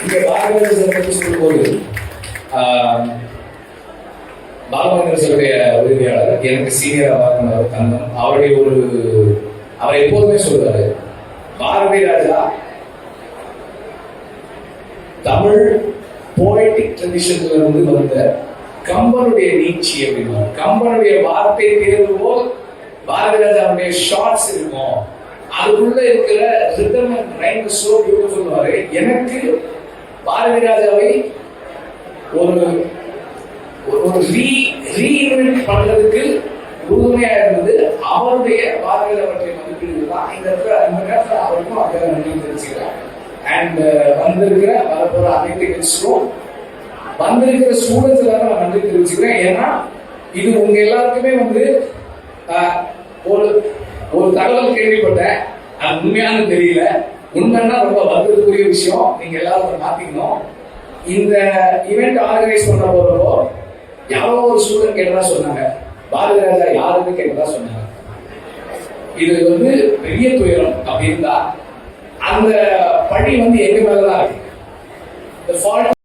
இங்க பாரதியார் பற்றி சொல்லும்போது பாலமகேந்திர சிலையுடைய உதவியாளர் எனக்கு சீனியராக தங்கம் அவருடைய அவர் எப்போதுமே சொல்லுவாரு, பாரதி ராஜா தமிழ் போய்டிக் ட்ரெடிஷன்ல இருந்து வந்த கம்பனுடைய நீட்சி அப்படின்னா, கம்பனுடைய வார்த்தை தேர்வு போல் பாரதி ராஜாவுடைய ஷார்ட்ஸ் இருக்கும், அதுக்குள்ள இருக்கிற rhythm and rhyme so beautiful. எனக்கு பாரதி ராஜாவை ஒரு ரீஇன்வென்ட் பண்றதுக்கு உறுதுணையா இருந்தது அவருடைய பாரதியை பற்றிய மதிப்பீடு தான். இந்த நேரத்தில் அவருக்கும் அதை நன்றி தெரிவிச்சுக்கிறேன். அண்ட் வந்திருக்கிற வரப்போற அனைத்து கட்சிக்கும் வந்திருக்கிற ஸ்டூடெண்ட்ஸ் நான் நன்றி தெரிவிச்சுக்கிறேன். ஏன்னா இது உங்க எல்லாருக்குமே ஒரு தகவல் கேள்விப்பட்டேன், அது உண்மையான தெரியல. உண்மைன்னா ரொம்ப வருத்தத்துக்குரிய விஷயம். நீங்க எல்லாரும் மாத்திக்கணும். இந்த ஈவெண்ட் ஆர்கனைஸ் பண்ண போறப்போ யாரோ ஒரு ஸ்டூடெண்ட் கேட்டதா சொன்னாங்க, பாரதி ராஜா யாருன்னு கேட்டதா சொன்னாங்க. இது பெரிய துயரம். அப்படி இருந்தா அந்த பழி எங்க மேலதான் இருக்கு.